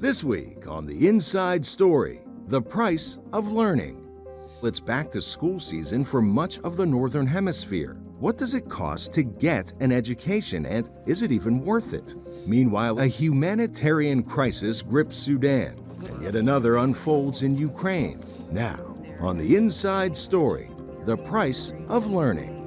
This week on The Inside Story, the price of learning. It's back to school season for much of the Northern Hemisphere. What does it cost to get an education, and is it even worth it? Meanwhile, a humanitarian crisis grips Sudan, and yet another unfolds in Ukraine. Now, on The Inside Story, the price of learning.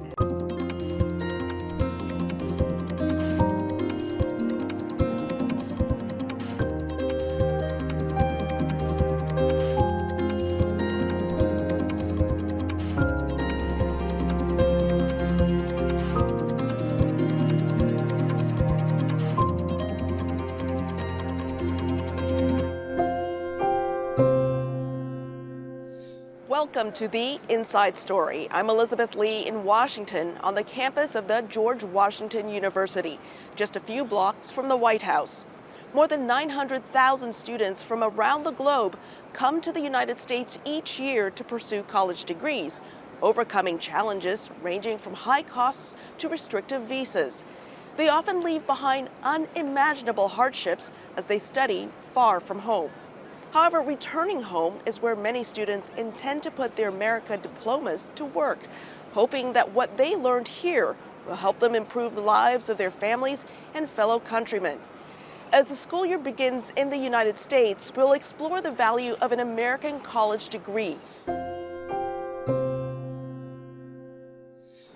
Welcome to The Inside Story. I'm Elizabeth Lee in Washington on the campus of the George Washington University, just a few blocks from the White House. More than 900,000 students from around the globe come to the United States each year to pursue college degrees, overcoming challenges ranging from high costs to restrictive visas. They often leave behind unimaginable hardships as they study far from home. However, returning home is where many students intend to put their America diplomas to work, hoping that what they learned here will help them improve the lives of their families and fellow countrymen. As the school year begins in the United States, we'll explore the value of an American college degree.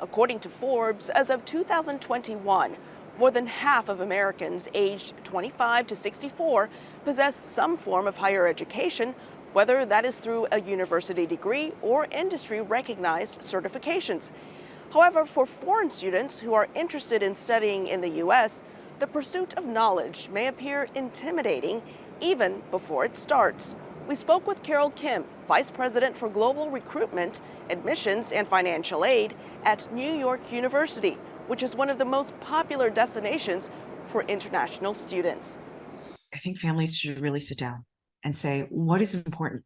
According to Forbes, as of 2021, more than half of Americans aged 25 to 64 possess some form of higher education, whether that is through a university degree or industry-recognized certifications. However, for foreign students who are interested in studying in the U.S., the pursuit of knowledge may appear intimidating even before it starts. We spoke with Carol Kim, Vice President for Global Recruitment, Admissions, and Financial Aid at New York University, which is one of the most popular destinations for international students. I think families should really sit down and say, what is important?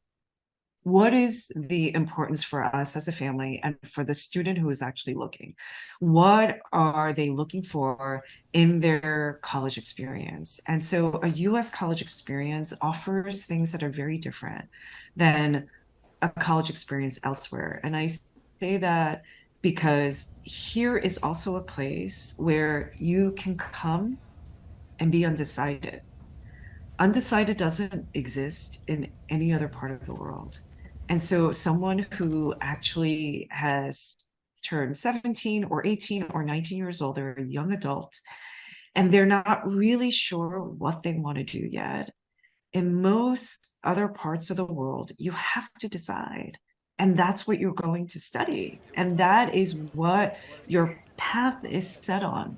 What is the importance for us as a family and for the student who is actually looking? What are they looking for in their college experience? And so a U.S. college experience offers things that are very different than a college experience elsewhere. And I say that because here is also a place where you can come and be undecided. Undecided doesn't exist in any other part of the world. And so someone who actually has turned 17 or 18 or 19 years old, they're a young adult, and they're not really sure what they want to do yet. In most other parts of the world, you have to decide. And that's what you're going to study. And that is what your path is set on.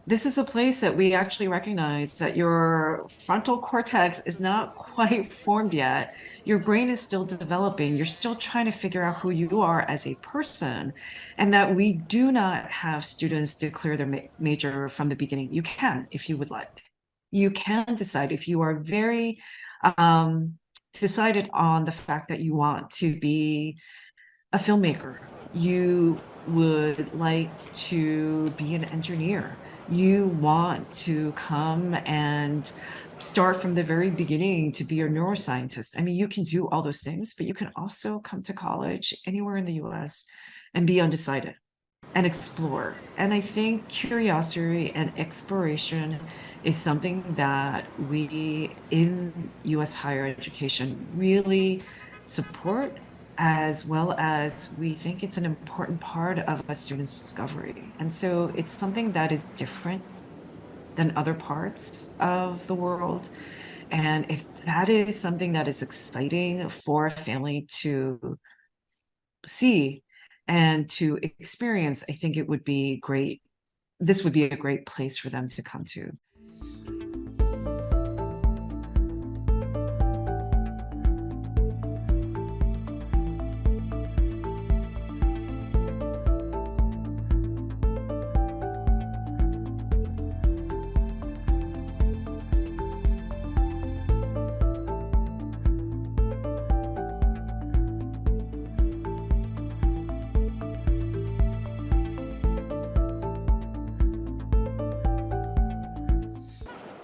This is a place that we actually recognize that your frontal cortex is not quite formed yet. Your brain is still developing. You're still trying to figure out who you are as a person, and that we do not have students declare their major from the beginning. You can, if you would like. You can decide if you are very decided on the fact that you want to be a filmmaker. You would like to be an engineer. You want to come and start from the very beginning to be a neuroscientist. I mean, you can do all those things, but you can also come to college anywhere in the US and be undecided and explore. And I think curiosity and exploration is something that we in US higher education really support, as well as we think it's an important part of a student's discovery. And so it's something that is different than other parts of the world. And if that is something that is exciting for a family to see and to experience, I think it would be great. This would be a great place for them to come to.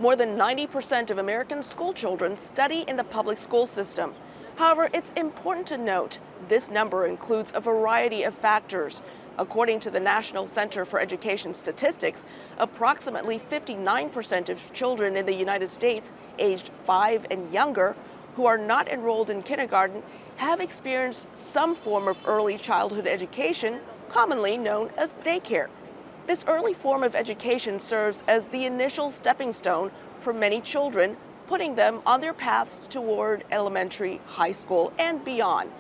More than 90% of American school children study in the public school system. However, it's important to note this number includes a variety of factors. According to the National Center for Education Statistics, approximately 59% of children in the United States aged 5 and younger who are not enrolled in kindergarten have experienced some form of early childhood education, commonly known as daycare. This early form of education serves as the initial stepping stone for many children, putting them on their paths toward elementary, high school, and beyond.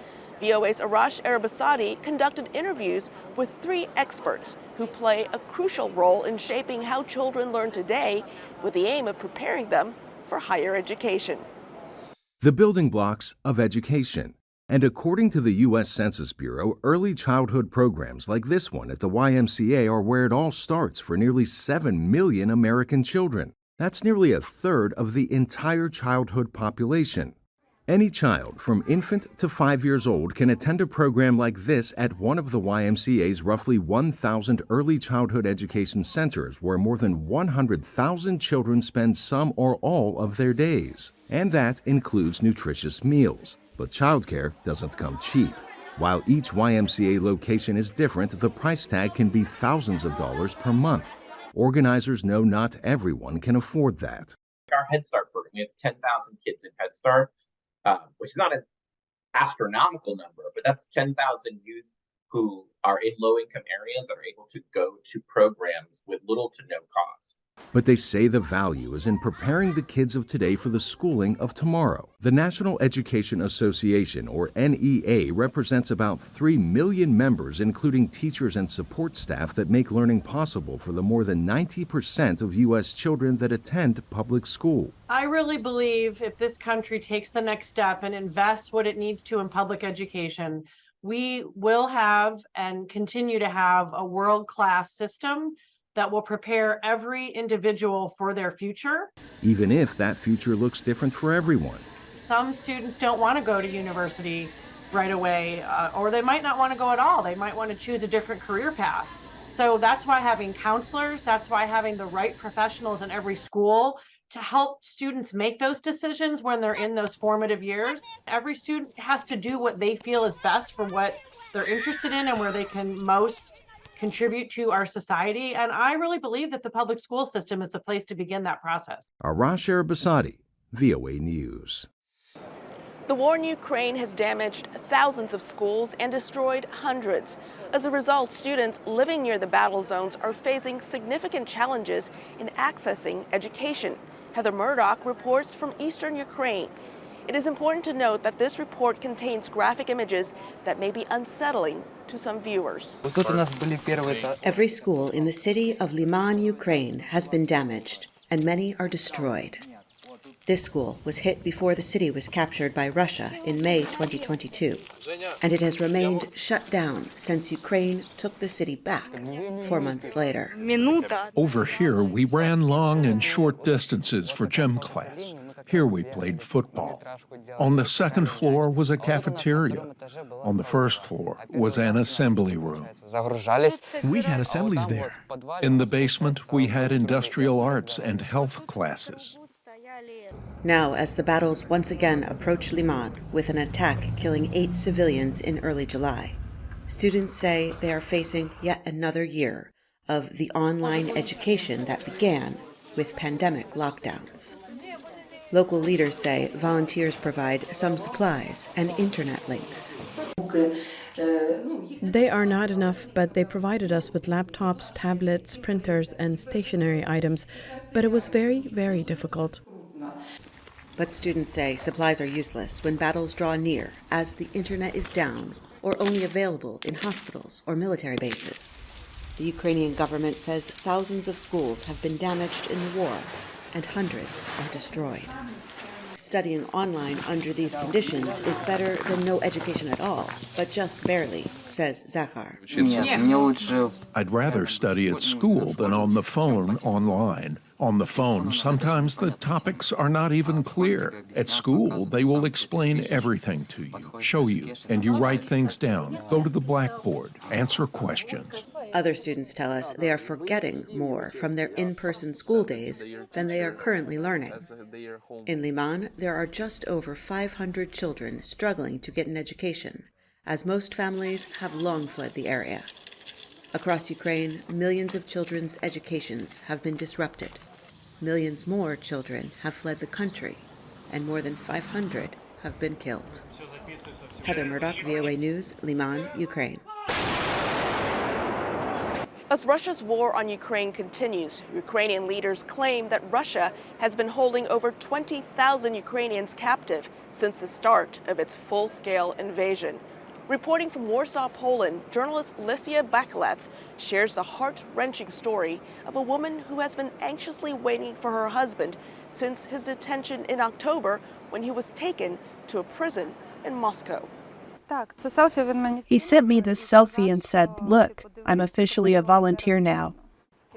VOA's Arash Arabasadi conducted interviews with 3 experts who play a crucial role in shaping how children learn today with the aim of preparing them for higher education. The building blocks of education. And according to the U.S. Census Bureau, early childhood programs like this one at the YMCA are where it all starts for nearly 7 million American children. That's nearly a third of the entire childhood population. Any child from infant to 5 years old can attend a program like this at one of the YMCA's roughly 1,000 early childhood education centers where more than 100,000 children spend some or all of their days. And that includes nutritious meals. But childcare doesn't come cheap. While each YMCA location is different, the price tag can be thousands of dollars per month. Organizers know not everyone can afford that. Our Head Start program, we have 10,000 kids in Head Start, which is not an astronomical number, but that's 10,000 youth who are in low-income areas that are able to go to programs with little to no cost. But they say the value is in preparing the kids of today for the schooling of tomorrow. The National Education Association, or NEA, represents about 3 million members, including teachers and support staff that make learning possible for the more than 90% of U.S. children that attend public school. I really believe if this country takes the next step and invests what it needs to in public education, we will have and continue to have a world-class system that will prepare every individual for their future. Even if that future looks different for everyone. Some students don't want to go to university right away, or they might not want to go at all. They might want to choose a different career path. So that's why having counselors, that's why having the right professionals in every school to help students make those decisions when they're in those formative years. Every student has to do what they feel is best for what they're interested in and where they can most contribute to our society. And I really believe that the public school system is the place to begin that process. Arash Arabasadi, VOA News. The war in Ukraine has damaged thousands of schools and destroyed hundreds. As a result, students living near the battle zones are facing significant challenges in accessing education. Heather Murdoch reports from eastern Ukraine. It is important to note that this report contains graphic images that may be unsettling to some viewers. Every school in the city of Liman, Ukraine has been damaged, and many are destroyed. This school was hit before the city was captured by Russia in May 2022, and it has remained shut down since Ukraine took the city back 4 months later. Over here, we ran long and short distances for gym class. Here we played football. On the second floor was a cafeteria. On the first floor was an assembly room. We had assemblies there. In the basement, we had industrial arts and health classes. Now, as the battles once again approach Liman, with an attack killing 8 civilians in early July, students say they are facing yet another year of the online education that began with pandemic lockdowns. Local leaders say volunteers provide some supplies and internet links. They are not enough, but they provided us with laptops, tablets, printers, and stationery items. But it was very, very difficult. But students say supplies are useless when battles draw near, as the internet is down or only available in hospitals or military bases. The Ukrainian government says thousands of schools have been damaged in the war and hundreds are destroyed. Studying online under these conditions is better than no education at all, but just barely, says Zakhar. I'd rather study at school than on the phone online. On the phone, sometimes the topics are not even clear. At school, they will explain everything to you, show you, and you write things down, go to the blackboard, answer questions. Other students tell us they are forgetting more from their in-person school days than they are currently learning. In Liman, there are just over 500 children struggling to get an education, as most families have long fled the area. Across Ukraine, millions of children's educations have been disrupted. Millions more children have fled the country, and more than 500 have been killed. Heather Murdoch, VOA News, Liman, Ukraine. As Russia's war on Ukraine continues, Ukrainian leaders claim that Russia has been holding over 20,000 Ukrainians captive since the start of its full-scale invasion. Reporting from Warsaw, Poland, journalist Lysia Bakalets shares the heart-wrenching story of a woman who has been anxiously waiting for her husband since his detention in October when he was taken to a prison in Moscow. He sent me this selfie and said, "Look, I'm officially a volunteer now."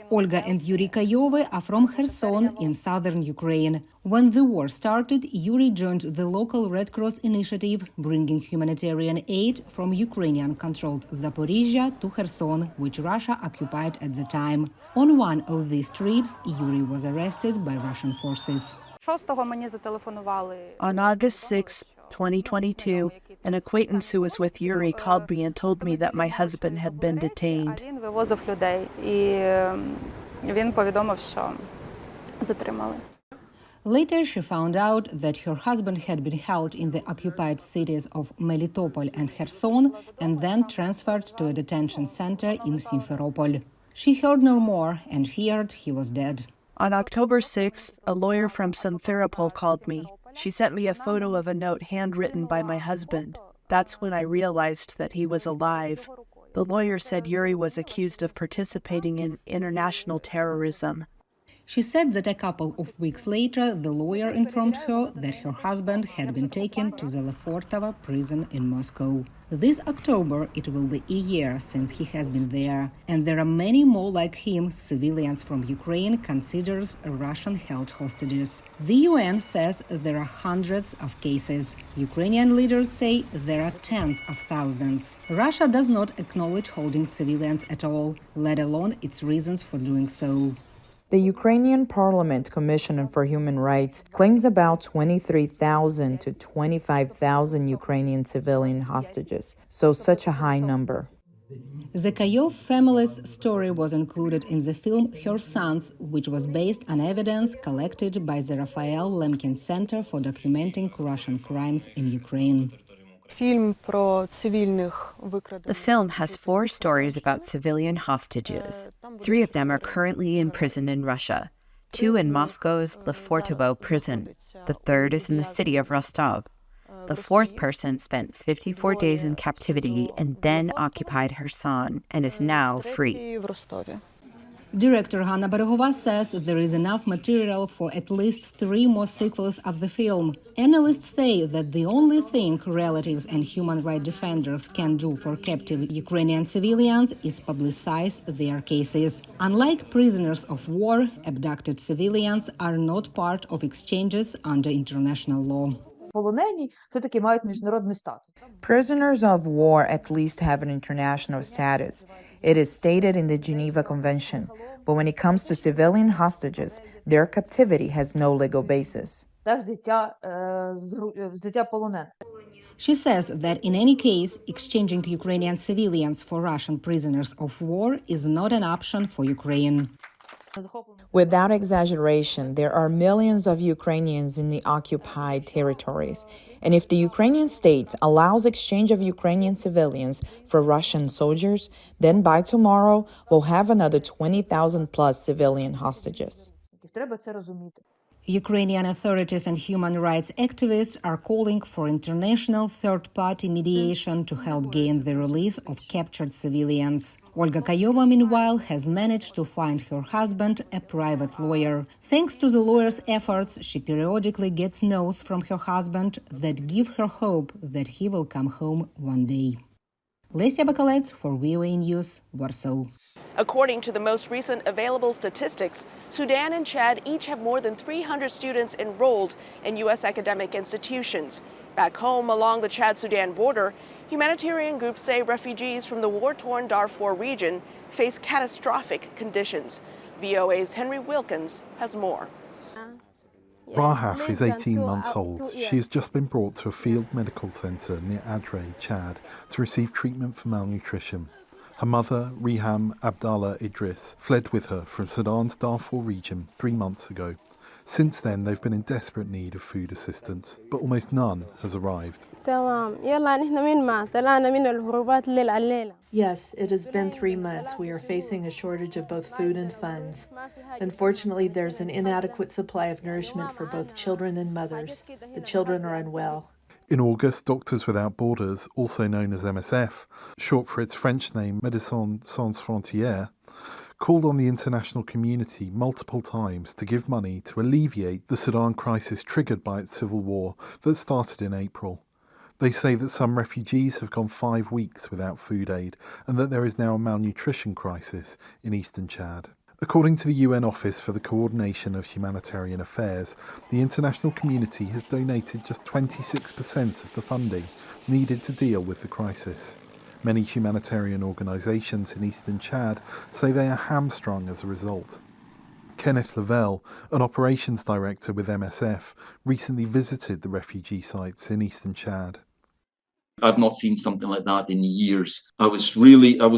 Olga and Yuri Kayovy are from Kherson in southern Ukraine. When the war started, Yuri joined the local Red Cross initiative, bringing humanitarian aid from Ukrainian-controlled Zaporizhia to Kherson, which Russia occupied at the time. On one of these trips, Yuri was arrested by Russian forces. On August 6, 2022, an acquaintance who was with Yuri called me and told me that my husband had been detained. Later, she found out that her husband had been held in the occupied cities of Melitopol and Kherson and then transferred to a detention center in Simferopol. She heard no more and feared he was dead. On October 6, a lawyer from Simferopol called me. She sent me a photo of a note handwritten by my husband. That's when I realized that he was alive. The lawyer said Yuri was accused of participating in international terrorism. She said that a couple of weeks later, the lawyer informed her that her husband had been taken to the Lefortovo prison in Moscow. This October, it will be a year since he has been there, and there are many more like him, civilians from Ukraine considered Russian-held hostages. The UN says there are hundreds of cases. Ukrainian leaders say there are tens of thousands. Russia does not acknowledge holding civilians at all, let alone its reasons for doing so. The Ukrainian Parliament Commission for Human Rights claims about 23,000 to 25,000 Ukrainian civilian hostages, so such a high number. The Kayov family's story was included in the film Her Sons, which was based on evidence collected by the Raphael Lemkin Center for Documenting Russian Crimes in Ukraine. The film has 4 stories about civilian hostages. 3 of them are currently in prison in Russia, 2 in Moscow's Lefortovo prison. The 3rd is in the city of Rostov. The 4th person spent 54 days in captivity and then occupied Kherson and is now free. Director Hanna Berehova says there is enough material for at least 3 more sequels of the film. Analysts say that the only thing relatives and human rights defenders can do for captive Ukrainian civilians is publicize their cases. Unlike prisoners of war, abducted civilians are not part of exchanges under international law. Prisoners of war at least have an international status. It is stated in the Geneva Convention. But when it comes to civilian hostages, their captivity has no legal basis. She says that in any case, exchanging Ukrainian civilians for Russian prisoners of war is not an option for Ukraine. Without exaggeration, there are millions of Ukrainians in the occupied territories. And if the Ukrainian state allows exchange of Ukrainian civilians for Russian soldiers, then by tomorrow we'll have another 20,000 plus civilian hostages. Ukrainian authorities and human rights activists are calling for international third-party mediation to help gain the release of captured civilians. Olga Kayova, meanwhile, has managed to find her husband a private lawyer. Thanks to the lawyer's efforts, she periodically gets notes from her husband that give her hope that he will come home one day. Lesia Bakalets for VOA News, Warsaw. According to the most recent available statistics, Sudan and Chad each have more than 300 students enrolled in U.S. academic institutions. Back home along the Chad-Sudan border, humanitarian groups say refugees from the war-torn Darfur region face catastrophic conditions. VOA's Henry Wilkins has more. Rahaf is 18 months old. She has just been brought to a field medical centre near Adre, Chad, to receive treatment for malnutrition. Her mother, Riham Abdallah Idris, fled with her from Sudan's Darfur region 3 months ago. Since then, they've been in desperate need of food assistance, but almost none has arrived. Yes, it has been 3 months. We are facing a shortage of both food and funds. Unfortunately, there's an inadequate supply of nourishment for both children and mothers. The children are unwell. In August, Doctors Without Borders, also known as MSF, short for its French name Médecins Sans Frontières, called on the international community multiple times to give money to alleviate the Sudan crisis triggered by its civil war that started in April. They say that some refugees have gone 5 weeks without food aid and that there is now a malnutrition crisis in eastern Chad. According to the UN Office for the Coordination of Humanitarian Affairs, the international community has donated just 26% of the funding needed to deal with the crisis. Many humanitarian organisations in eastern Chad say they are hamstrung as a result. Kenneth Lavelle, an operations director with MSF, recently visited the refugee sites in eastern Chad. I've not seen something like that in years. I was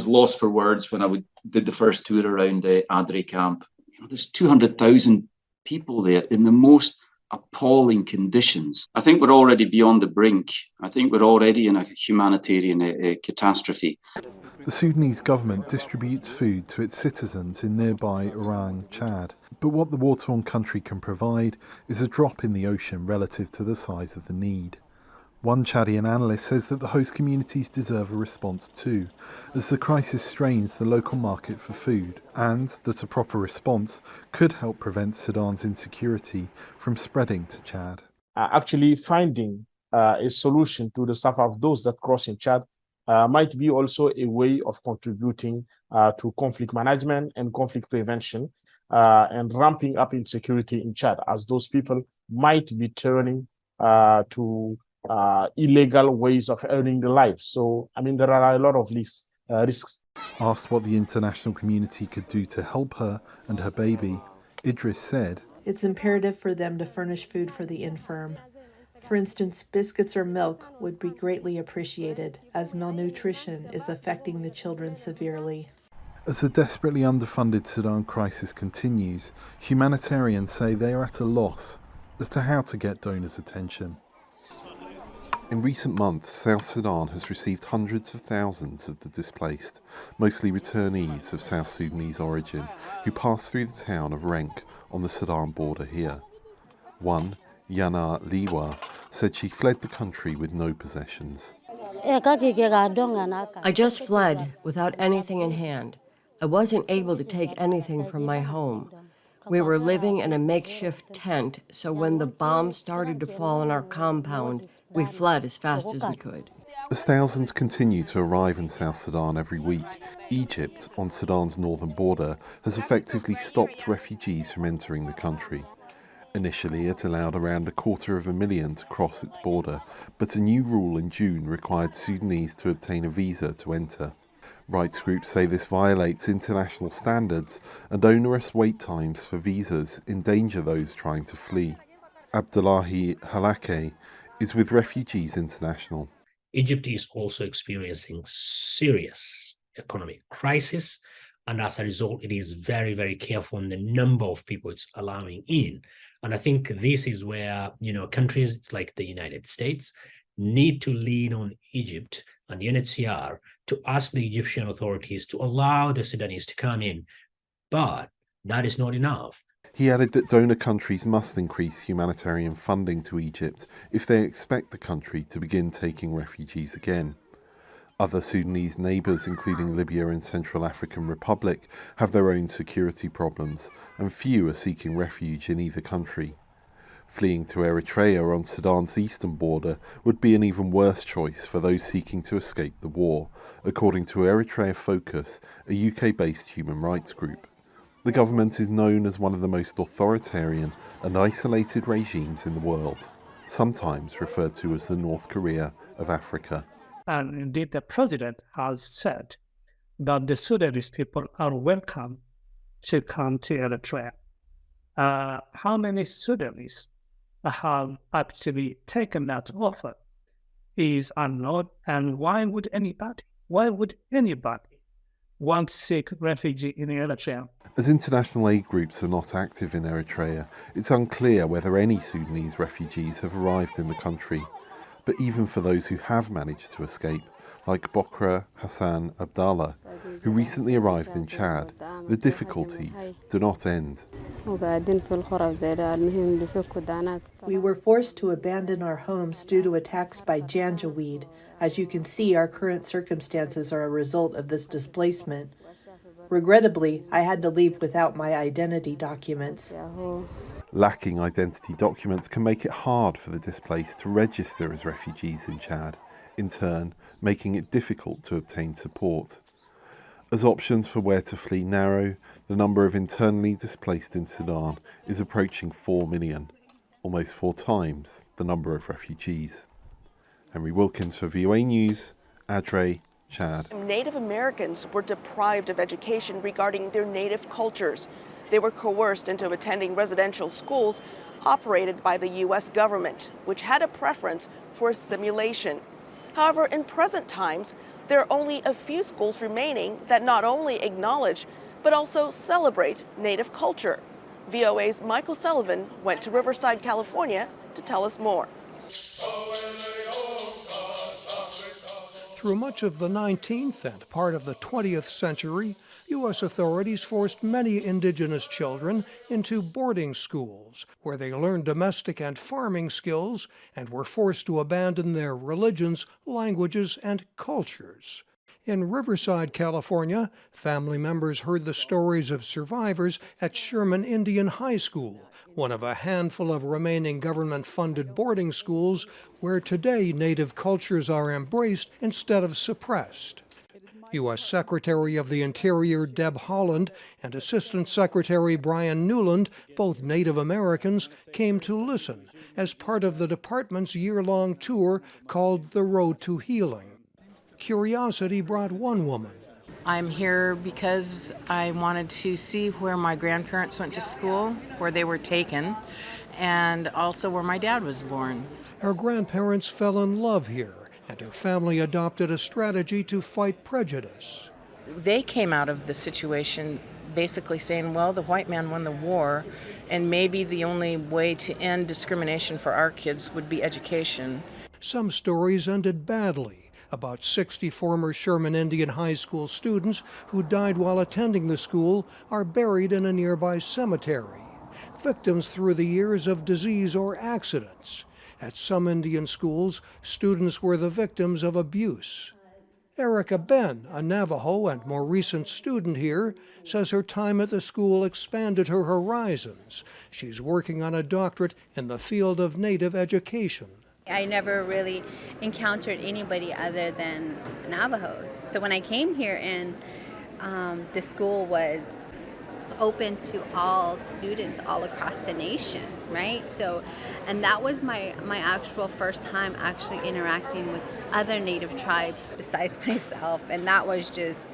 lost for words when I did the first tour around Adre camp. There's 200,000 people there in the most appalling conditions. I think we're already beyond the brink. I think we're already in a humanitarian catastrophe. The Sudanese government distributes food to its citizens in nearby Oran, Chad. But what the war-torn country can provide is a drop in the ocean relative to the size of the need. One Chadian analyst says that the host communities deserve a response too, as the crisis strains the local market for food, and that a proper response could help prevent Sudan's insecurity from spreading to Chad. Actually finding a solution to the suffer of those that cross in Chad might be also a way of contributing to conflict management and conflict prevention and ramping up insecurity in Chad, as those people might be turning to illegal ways of earning their lives. So, there are a lot of risks. Asked what the international community could do to help her and her baby, Idris said, "It's imperative for them to furnish food for the infirm. For instance, biscuits or milk would be greatly appreciated, as malnutrition is affecting the children severely." As the desperately underfunded Sudan crisis continues, humanitarians say they are at a loss as to how to get donors' attention. In recent months, South Sudan has received hundreds of thousands of the displaced, mostly returnees of South Sudanese origin, who passed through the town of Renk on the Sudan border here. One, Yana Liwa, said she fled the country with no possessions. I just fled without anything in hand. I wasn't able to take anything from my home. We were living in a makeshift tent, so when the bombs started to fall on our compound, we fled as fast as we could. As thousands continue to arrive in South Sudan every week, Egypt, on Sudan's northern border, has effectively stopped refugees from entering the country. Initially, it allowed around 250,000 to cross its border, but a new rule in June required Sudanese to obtain a visa to enter. Rights groups say this violates international standards, and onerous wait times for visas endanger those trying to flee. Abdullahi Halake is with Refugees International. Egypt is also experiencing serious economic crisis, and as a result, it is very, very careful on the number of people it's allowing in. And I think this is where, countries like the United States need to lean on Egypt and UNHCR to ask the Egyptian authorities to allow the Sudanese to come in. But that is not enough. He added that donor countries must increase humanitarian funding to Egypt if they expect the country to begin taking refugees again. Other Sudanese neighbours, including Libya and Central African Republic, have their own security problems, and few are seeking refuge in either country. Fleeing to Eritrea on Sudan's eastern border would be an even worse choice for those seeking to escape the war, according to Eritrea Focus, a UK-based human rights group. The government is known as one of the most authoritarian and isolated regimes in the world, sometimes referred to as the North Korea of Africa. And indeed, the president has said that the Sudanese people are welcome to come to Eritrea. How many Sudanese have actually taken that offer is unknown, and why would anybody want to seek refuge in Eritrea? As international aid groups are not active in Eritrea, it's unclear whether any Sudanese refugees have arrived in the country. But even for those who have managed to escape, like Bokra Hassan Abdallah, who recently arrived in Chad, the difficulties do not end. We were forced to abandon our homes due to attacks by janjaweed. As you can see, our current circumstances are a result of this displacement. Regrettably, I had to leave without my identity documents. Lacking identity documents can make it hard for the displaced to register as refugees in Chad, in turn making it difficult to obtain support. As options for where to flee narrow, the number of internally displaced in Sudan is approaching 4 million, almost 4 times the number of refugees. Henry Wilkins for VOA News, Adre, Chad. Native Americans were deprived of education regarding their native cultures. They were coerced into attending residential schools operated by the U.S. government, which had a preference for assimilation. However, in present times, there are only a few schools remaining that not only acknowledge, but also celebrate Native culture. VOA's Michael Sullivan went to Riverside, California to tell us more. Through much of the 19th and part of the 20th century, U.S. authorities forced many indigenous children into boarding schools, where they learned domestic and farming skills and were forced to abandon their religions, languages, and cultures. In Riverside, California, family members heard the stories of survivors at Sherman Indian High School, one of a handful of remaining government-funded boarding schools where today Native cultures are embraced instead of suppressed. U.S. Secretary of the Interior Deb Haaland and Assistant Secretary Brian Newland, both Native Americans, came to listen as part of the department's year-long tour called The Road to Healing. Curiosity brought one woman. I'm here because I wanted to see where my grandparents went to school, where they were taken, and also where my dad was born. Her grandparents fell in love here, and her family adopted a strategy to fight prejudice. They came out of the situation basically saying, well, the white man won the war, and maybe the only way to end discrimination for our kids would be education. Some stories ended badly. About 60 former Sherman Indian High School students who died while attending the school are buried in a nearby cemetery, victims through the years of disease or accidents. At some Indian schools, students were the victims of abuse. Erica Ben, a Navajo and more recent student here, says her time at the school expanded her horizons. She's working on a doctorate in the field of Native education. I never really encountered anybody other than Navajos. So when I came here and the school was open to all students all across the nation, right? So, and that was my actual first time actually interacting with other Native tribes besides myself. And that was just,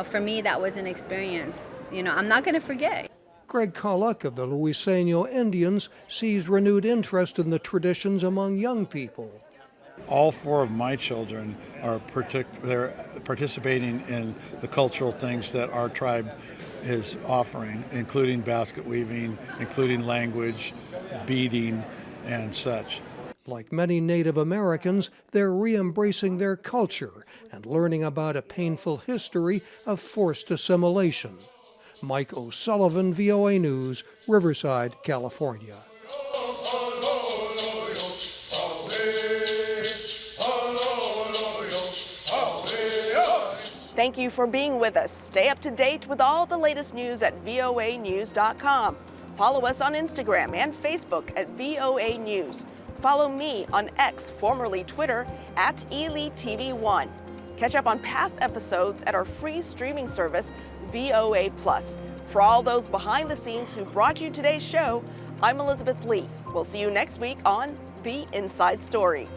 for me, that was an experience, I'm not going to forget. Greg Colluck of the Luiseno Indians sees renewed interest in the traditions among young people. All 4 of my children are they're participating in the cultural things that our tribe is offering, including basket weaving, including language, beading, and such. Like many Native Americans, they're re-embracing their culture and learning about a painful history of forced assimilation. Mike O'Sullivan, VOA News, Riverside, California. Thank you for being with us. Stay up to date with all the latest news at voanews.com. Follow us on Instagram and Facebook at VOA News. Follow me on X, formerly Twitter, at ELITV1. Catch up on past episodes at our free streaming service, VOA+. For all those behind the scenes who brought you today's show, I'm Elizabeth Lee. We'll see you next week on The Inside Story.